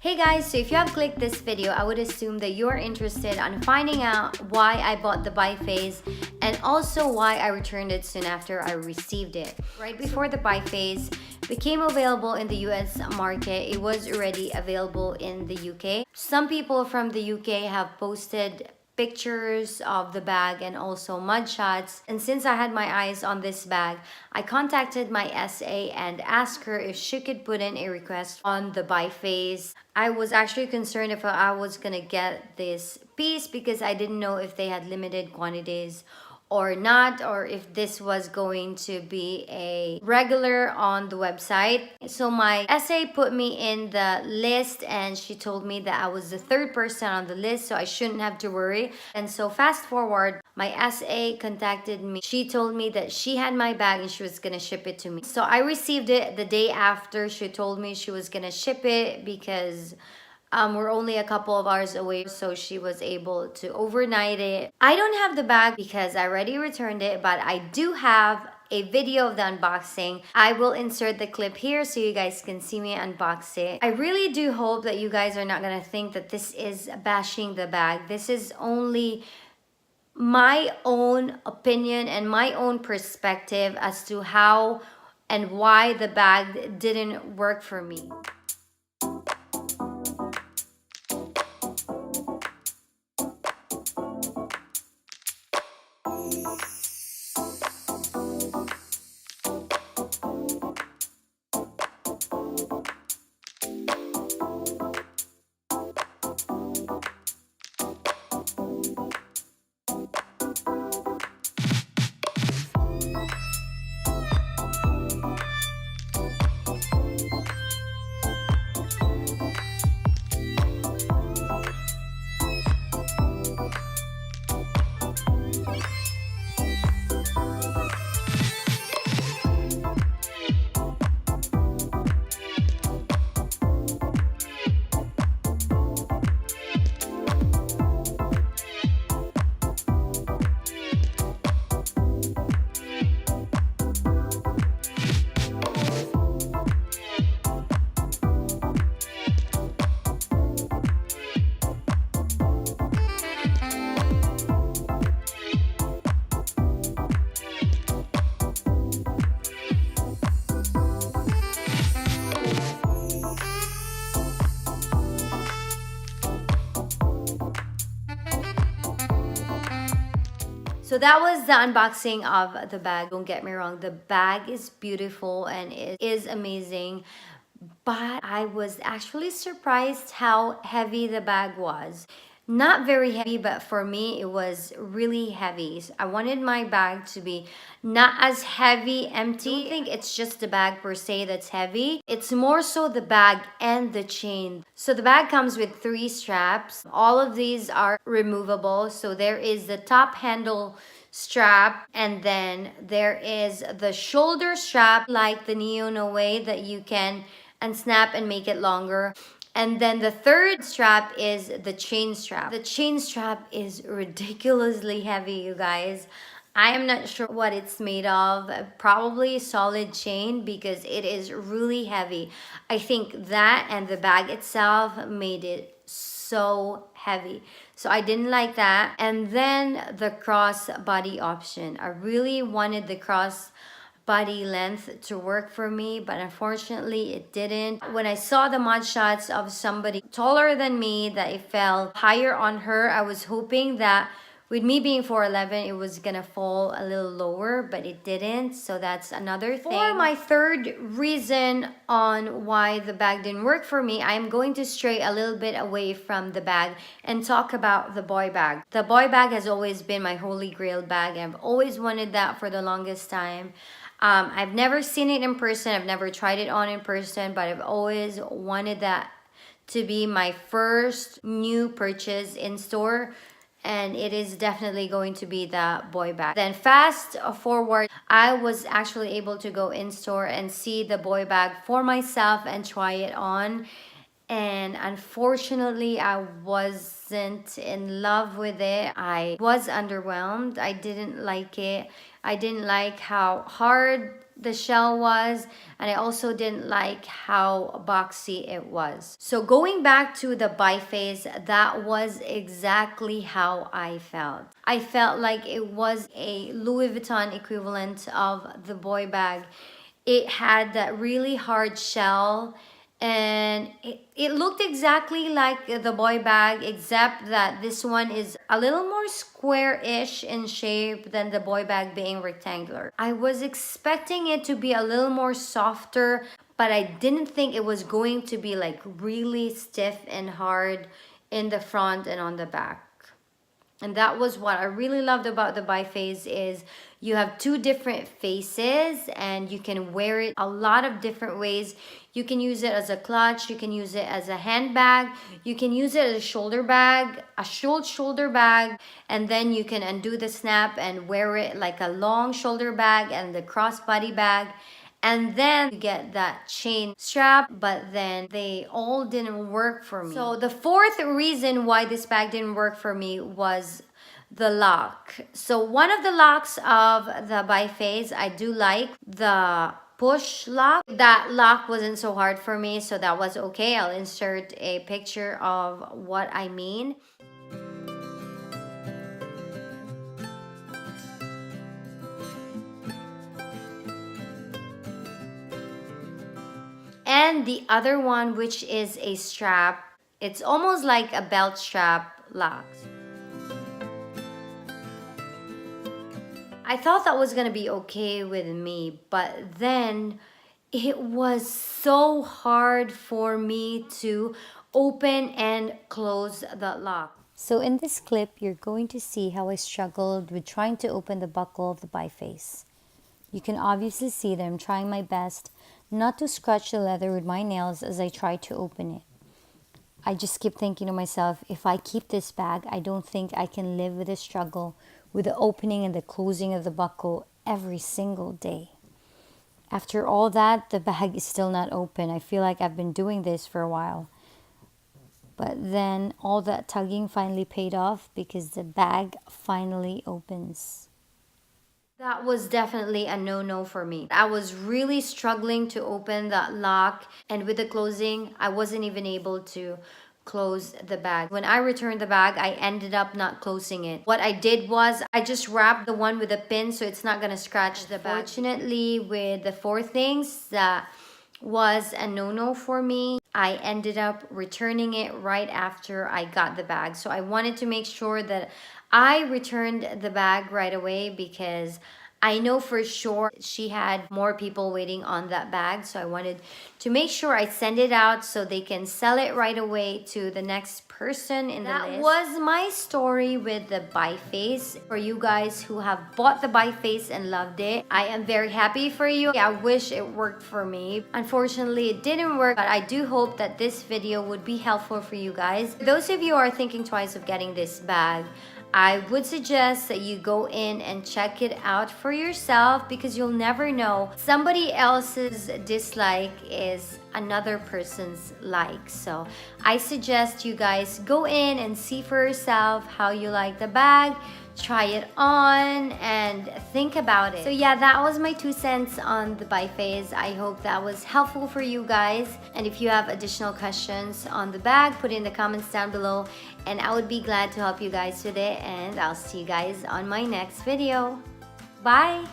Hey guys, so if you have clicked this video, I would assume that you're interested on finding out why I bought the Biface and also why I returned it soon after I received it. Right before the Biface became available in the US market, it was already available in the UK. Some people from the UK have posted pictures of the bag and also mud shots, and since I had my eyes on this bag, I contacted my SA and asked her if she could put in a request on the Biface. I was actually concerned if I was gonna get this piece because I didn't know if they had limited quantities or not, or if this was going to be a regular on the website. So my SA put me in the list and she told me that I was the third person on the list, so I shouldn't have to worry. And so fast forward, my SA contacted me. She told me that she had my bag and she was gonna ship it to me. So I received it the day after she told me she was gonna ship it because we're only a couple of hours away, so she was able to overnight it. I don't have the bag because I already returned it, but I do have a video of the unboxing. I will insert the clip here so you guys can see me unbox it. I really do hope that you guys are not gonna think that this is bashing the bag. This is only my own opinion and my own perspective as to how and why the bag didn't work for me. So that was the unboxing of the bag. Don't get me wrong, the bag is beautiful and it is amazing, but I was actually surprised how heavy the bag was. Not very heavy, but for me it was really heavy. So I wanted my bag to be not as heavy, empty. I don't think it's just the bag per se that's heavy. It's more so the bag and the chain. So the bag comes with 3 straps. All of these are removable. So there is the top handle strap, and then there is the shoulder strap like the Neo No way that you can unsnap and make it longer. And then the third strap is the chain strap. The chain strap is ridiculously heavy, you guys. I am not sure what it's made of. Probably solid chain because it is really heavy. I think that and the bag itself made it so heavy. So I didn't like that. And then the cross body option. I really wanted the cross body length to work for me, but unfortunately it didn't. When I saw the mud shots of somebody taller than me, that it fell higher on her, I was hoping that with me being 4'11", it was gonna fall a little lower, but it didn't. So that's another thing. For my third reason on why the bag didn't work for me, I'm going to stray a little bit away from the bag and talk about the boy bag. The boy bag has always been my holy grail bag. I've always wanted that for the longest time. I've never seen it in person. I've never tried it on in person, but I've always wanted that to be my first new purchase in store. And it is definitely going to be the boy bag. Then fast forward, I was actually able to go in store and see the boy bag for myself and try it on. And unfortunately, I wasn't in love with it. I was underwhelmed. I didn't like it. I didn't like how hard the shell was, and I also didn't like how boxy it was. So going back to the Biface, that was exactly how I felt. I felt like it was a Louis Vuitton equivalent of the boy bag. It had that really hard shell, and it looked exactly like the boy bag, except that this one is a little more square-ish in shape than the boy bag being rectangular. I was expecting it to be a little more softer, but I didn't think it was going to be like really stiff and hard in the front and on the back. And that was what I really loved about the Biface, is you have two different faces and you can wear it a lot of different ways. You can use it as a clutch, you can use it as a handbag, you can use it as a shoulder bag, a short shoulder bag, and then you can undo the snap and wear it like a long shoulder bag and the crossbody bag. And then you get that chain strap, but then they all didn't work for me. So the fourth reason why this bag didn't work for me was the lock. So one of the locks of the Biface, I do like the push lock. That lock wasn't so hard for me, so that was okay. I'll insert a picture of what I mean. And the other one, which is a strap, it's almost like a belt strap lock. I thought that was gonna be okay with me, but then it was so hard for me to open and close the lock. So in this clip, you're going to see how I struggled with trying to open the buckle of the Biface. You can obviously see that I'm trying my best not to scratch the leather with my nails as I try to open it. I just keep thinking to myself, if I keep this bag, I don't think I can live with the struggle with the opening and the closing of the buckle every single day. After all that, the bag is still not open. I feel like I've been doing this for a while. But then all that tugging finally paid off because the bag finally opens. That was definitely a no-no for me. I was really struggling to open that lock, and with the closing, I wasn't even able to close the bag. When I returned the bag, I ended up not closing it. What I did was I just wrapped the one with a pin so it's not gonna scratch the bag. Fortunately, with the four things that was a no-no for me, I ended up returning it right after I got the bag. So I wanted to make sure that I returned the bag right away because I know for sure she had more people waiting on that bag. So I wanted to make sure I send it out so they can sell it right away to the next person in the list. That was my story with the Biface. For you guys who have bought the Biface and loved it, I am very happy for you. I wish it worked for me. Unfortunately, it didn't work, but I do hope that this video would be helpful for you guys. For those of you who are thinking twice of getting this bag, I would suggest that you go in and check it out for yourself, because you'll never know. Somebody else's dislike is another person's like. So I suggest you guys go in and see for yourself how you like the bag, try it on, and think about it. So yeah, that was my 2 cents on the Biface. I hope that was helpful for you guys. And if you have additional questions on the bag, put it in the comments down below, and I would be glad to help you guys with it. And I'll see you guys on my next video. Bye!